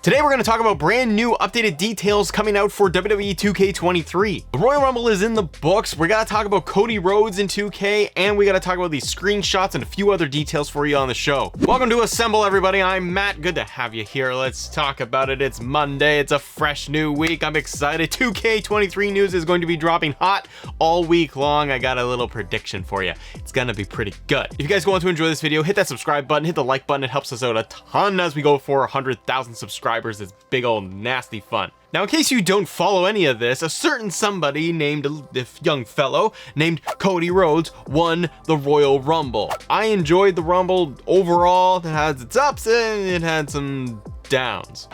Today we're going to talk about brand new updated details coming out for WWE 2K23. The Royal Rumble is in the books. We got to talk about Cody Rhodes in 2K, and we got to talk about these screenshots and a few other details for you on the show. Welcome to Assemble, everybody. I'm Matt. Good to have you here. Let's talk about it. It's Monday. It's a fresh new week. I'm excited. 2K23 news is going to be dropping hot all week long. I got a little prediction for you. It's going to be pretty good. If you guys want to enjoy this video, hit that subscribe button, hit the like button. It helps us out a ton as we go for 100,000 subscribers. It's big old nasty fun. Now, in case you don't follow any of this, a certain somebody named a young fellow named Cody Rhodes won the Royal Rumble. I enjoyed the Rumble overall. It has its ups and it had some downs.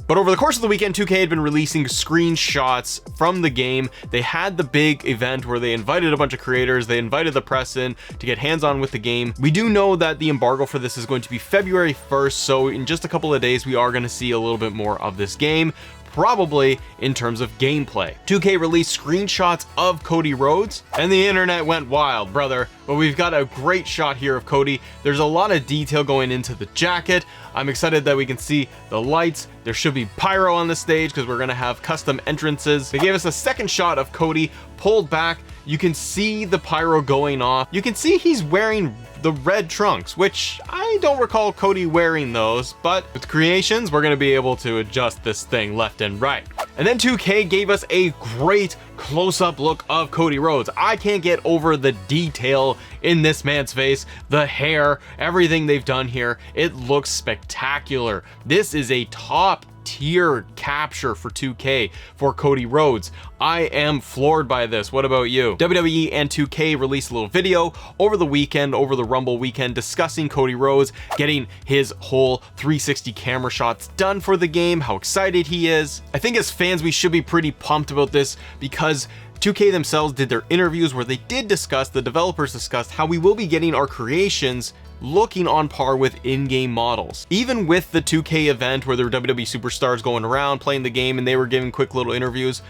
But over the course of the weekend, 2K had been releasing screenshots from the game. They had the big event where they invited a bunch of creators, they invited the press in to get hands-on with the game. We do know that the embargo for this is going to be February 1st, so in just a couple of days we are going to see a little bit more of this game, probably in terms of gameplay. 2K released screenshots of Cody Rhodes and the internet went wild, brother. But we've got a great shot here of Cody. There's a lot of detail going into the jacket. I'm excited that we can see the lights. There should be pyro on the stage because we're gonna have custom entrances. They gave us a second shot of Cody pulled back. You can see the pyro going off. You can see he's wearing the red trunks, which I don't recall Cody wearing those, but with creations, we're gonna be able to adjust this thing left and right. And then 2K gave us a great close-up look of Cody Rhodes. I can't get over the detail in this man's face, the hair, everything they've done here. It looks spectacular. This is a top tier capture for 2K for Cody Rhodes. I am floored by this. What about you? WWE and 2K released a little video over the weekend, over the Rumble weekend, discussing Cody Rhodes getting his whole 360 camera shots done for the game, how excited he is. I think as fans we should be pretty pumped about this because 2K themselves did their interviews where they did discuss, the developers discussed how we will be getting our creations looking on par with in-game models. Even with the 2K event where there were WWE superstars going around playing the game and they were giving quick little interviews,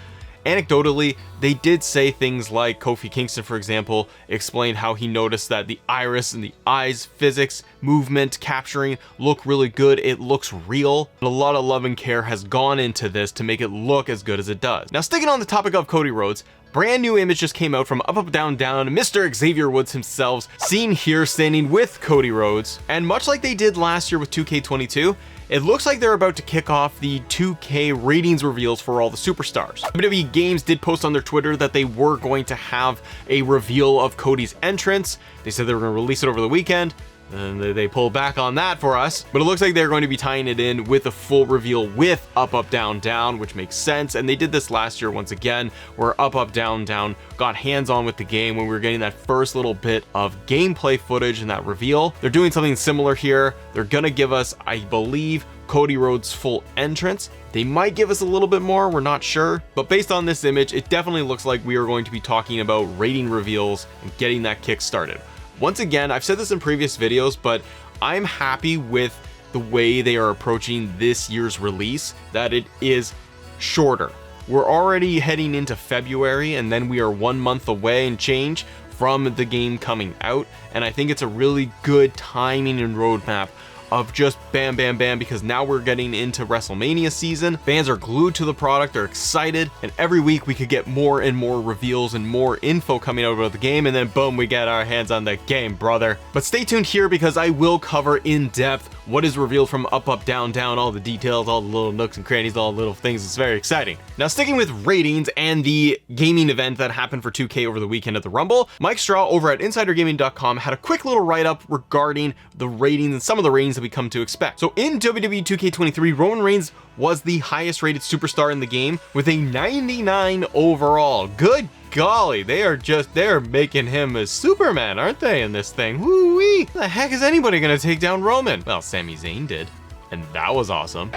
anecdotally, they did say things like Kofi Kingston, for example, explained how he noticed that the iris and the eyes physics, movement, capturing look really good. It looks real. And a lot of love and care has gone into this to make it look as good as it does. Now, sticking on the topic of Cody Rhodes, brand new image just came out from Up Up Down Down, Mr. Xavier Woods himself, seen here standing with Cody Rhodes. And much like they did last year with 2K22, it looks like they're about to kick off the 2K ratings reveals for all the superstars. WWE Games did post on their Twitter that they were going to have a reveal of Cody's entrance. They said they were going to release it over the weekend, and they pulled back on that for us. But it looks like they're going to be tying it in with a full reveal with Up Up Down Down, which makes sense. And they did this last year once again, where Up Up Down Down got hands-on with the game when we were getting that first little bit of gameplay footage in that reveal. They're doing something similar here. They're gonna give us, I believe, Cody Rhodes' full entrance. They might give us a little bit more, we're not sure. But based on this image, it definitely looks like we are going to be talking about rating reveals and getting that kick started. Once again, I've said this in previous videos, but I'm happy with the way they are approaching this year's release, that it is shorter. We're already heading into February, and then we are 1 month away and change from the game coming out. And I think it's a really good timing and roadmap of just bam, bam, bam, because now we're getting into WrestleMania season. Fans are glued to the product, they're excited, and every week we could get more and more reveals and more info coming out about the game, and then boom, we get our hands on the game, brother. But stay tuned here because I will cover in depth what is revealed from Up Up Down Down, all the details, all the little nooks and crannies, all the little things. It's very exciting. Now, sticking with ratings and the gaming event that happened for 2K over the weekend at the Rumble, Mike Straw over at InsiderGaming.com had a quick little write-up regarding the ratings and some of the ratings that we come to expect. So in WWE 2K23, Roman Reigns was the highest rated superstar in the game with a 99 overall. Good golly, they're making him a Superman, aren't they, in this thing? Woo-wee! The heck is anybody gonna take down Roman? Well, Sami Zayn did, and that was awesome.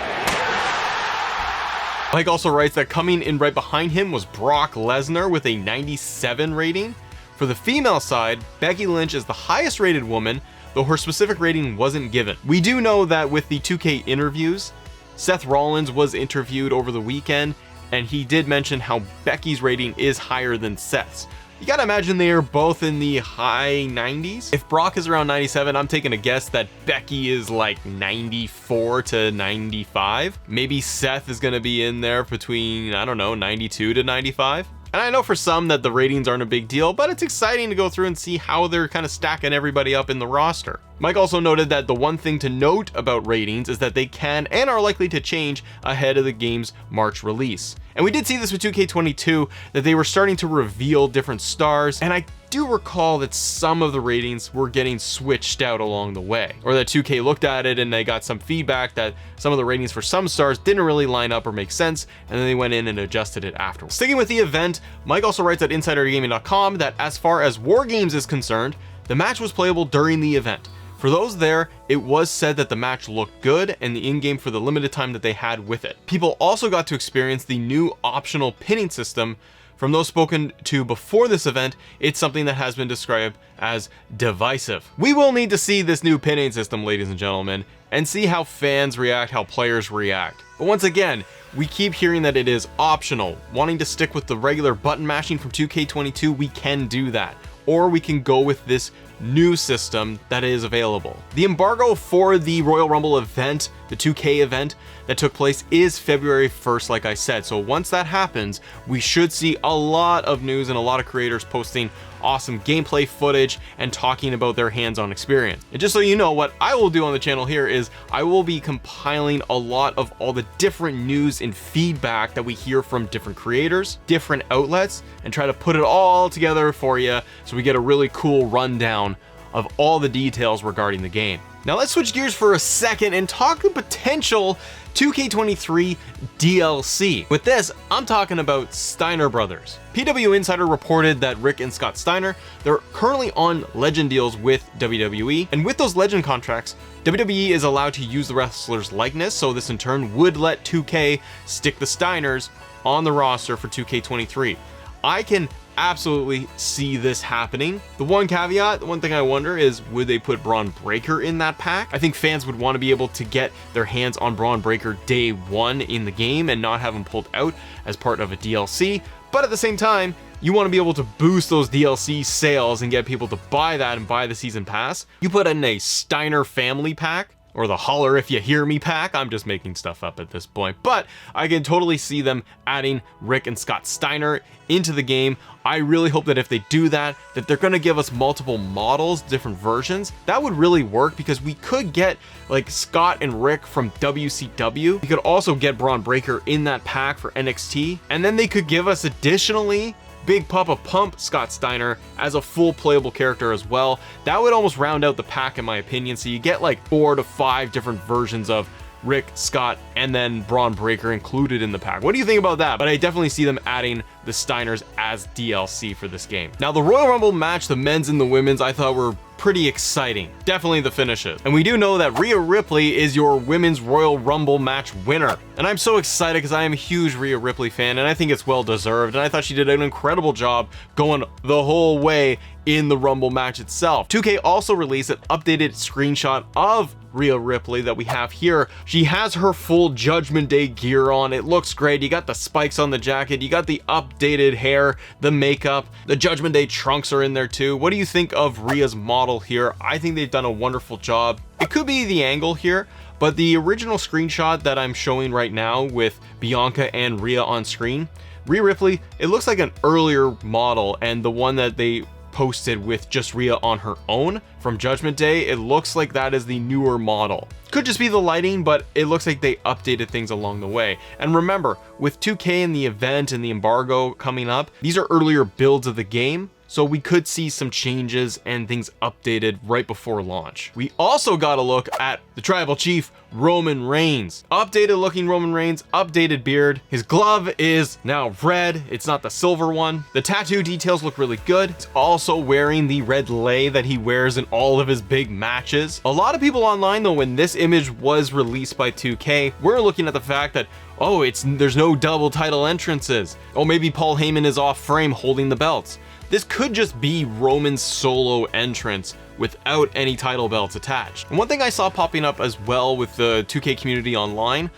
Mike also writes that coming in right behind him was Brock Lesnar with a 97 rating. For the female side, Becky Lynch is the highest rated woman, though her specific rating wasn't given. We do know that with the 2K interviews, Seth Rollins was interviewed over the weekend, and he did mention how Becky's rating is higher than Seth's. You gotta imagine they are both in the high 90s. If Brock is around 97, I'm taking a guess that Becky is like 94 to 95. Maybe Seth is gonna be in there between, I don't know, 92 to 95. And I know for some that the ratings aren't a big deal, but it's exciting to go through and see how they're kind of stacking everybody up in the roster. Mike also noted that the one thing to note about ratings is that they can and are likely to change ahead of the game's March release. And we did see this with 2K22, that they were starting to reveal different stars, and I do recall that some of the ratings were getting switched out along the way, or that 2K looked at it and they got some feedback that some of the ratings for some stars didn't really line up or make sense, and then they went in and adjusted it afterwards. Sticking with the event, Mike also writes at InsiderGaming.com that as far as War Games is concerned, the match was playable during the event. For those there, it was said that the match looked good and the in-game for the limited time that they had with it. People also got to experience the new optional pinning system. From those spoken to before this event, it's something that has been described as divisive. We will need to see this new pinning system, ladies and gentlemen, and see how fans react, how players react. But once again, we keep hearing that it is optional. Wanting to stick with the regular button mashing from 2K22, we can do that. Or we can go with this new system that is available. The embargo for the Royal Rumble event, the 2K event that took place, is February 1st, like I said. So once that happens, we should see a lot of news and a lot of creators posting awesome gameplay footage and talking about their hands-on experience. And just so you know, what I will do on the channel here is I will be compiling a lot of all the different news and feedback that we hear from different creators, different outlets, and try to put it all together for you so we get a really cool rundown of all the details regarding the game. Now let's switch gears for a second and talk the potential 2K23 DLC. With this, I'm talking about Steiner Brothers. PW Insider reported that Rick and Scott Steiner, they're currently on legend deals with WWE, and with those legend contracts, WWE is allowed to use the wrestler's likeness, so this in turn would let 2K stick the Steiners on the roster for 2K23. I can absolutely see this happening. The one caveat, the one thing I wonder is, would they put Braun Breaker in that pack? I think fans would want to be able to get their hands on Braun Breaker day one in the game and not have him pulled out as part of a DLC. But at the same time, you want to be able to boost those DLC sales and get people to buy that and buy the season pass. You put in a Steiner family pack, or the Holler If You Hear Me pack. I'm just making stuff up at this point, but I can totally see them adding Rick and Scott Steiner into the game. I really hope that if they do that, that they're going to give us multiple models, different versions. That would really work, because we could get like Scott and Rick from WCW. We could also get Braun Breaker in that pack for NXT, and then they could give us additionally Big Papa Pump Scott Steiner as a full playable character as well. That would almost round out the pack in my opinion, so you get like 4 to 5 different versions of Rick, Scott, and then Braun Breaker included in the pack. What do you think about that? But I definitely see them adding the Steiners as DLC for this game. Now the Royal Rumble match, the men's and the women's, I thought were pretty exciting. Definitely the finishes. And we do know that Rhea Ripley is your women's Royal Rumble match winner. And I'm so excited because I am a huge Rhea Ripley fan and I think it's well deserved. And I thought she did an incredible job going the whole way in the Rumble match itself. 2K also released an updated screenshot of Rhea Ripley that we have here. She has her full Judgment Day gear on. It looks great. You got the spikes on the jacket, you got the updated hair, the makeup, the Judgment Day trunks are in there too. What do you think of Rhea's model here? I think they've done a wonderful job. It could be the angle here, but the original screenshot that I'm showing right now with Bianca and Rhea on screen, Rhea Ripley, it looks like an earlier model, and the one that they posted with just Rhea on her own from Judgment Day, it looks like that is the newer model. Could just be the lighting, but it looks like they updated things along the way. And remember, with 2K and the event and the embargo coming up, these are earlier builds of the game, so we could see some changes and things updated right before launch. We also got a look at the Tribal Chief, Roman Reigns. Updated looking Roman Reigns, updated beard. His glove is now red, it's not the silver one. The tattoo details look really good. He's also wearing the red lei that he wears in all of his big matches. A lot of people online though, when this image was released by 2K, we're looking at the fact that, oh, there's no double title entrances. Oh, maybe Paul Heyman is off frame holding the belts. This could just be Roman's solo entrance without any title belts attached. And one thing I saw popping up as well with the 2K community online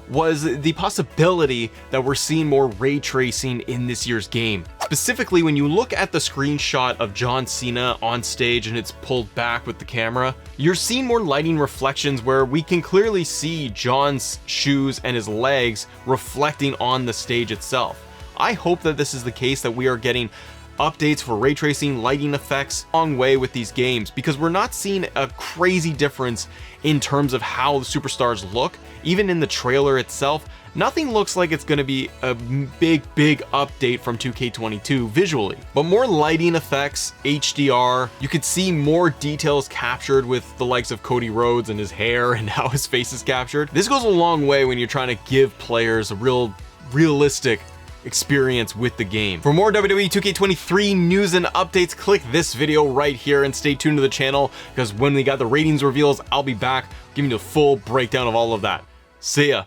was the possibility that we're seeing more ray tracing in this year's game. Specifically, when you look at the screenshot of John Cena on stage and it's pulled back with the camera, you're seeing more lighting reflections where we can clearly see John's shoes and his legs reflecting on the stage itself. I hope that this is the case, that we are getting updates for ray tracing, lighting effects long way with these games, because we're not seeing a crazy difference in terms of how the superstars look. Even in the trailer itself, nothing looks like it's going to be a big update from 2K22 visually, but more lighting effects, HDR. You could see more details captured with the likes of Cody Rhodes and his hair and how his face is captured. This goes a long way when you're trying to give players a realistic experience with the game. For more WWE 2K23 news and updates, click this video right here and stay tuned to the channel, because when we got the ratings reveals, I'll be back giving you a full breakdown of all of that. See ya.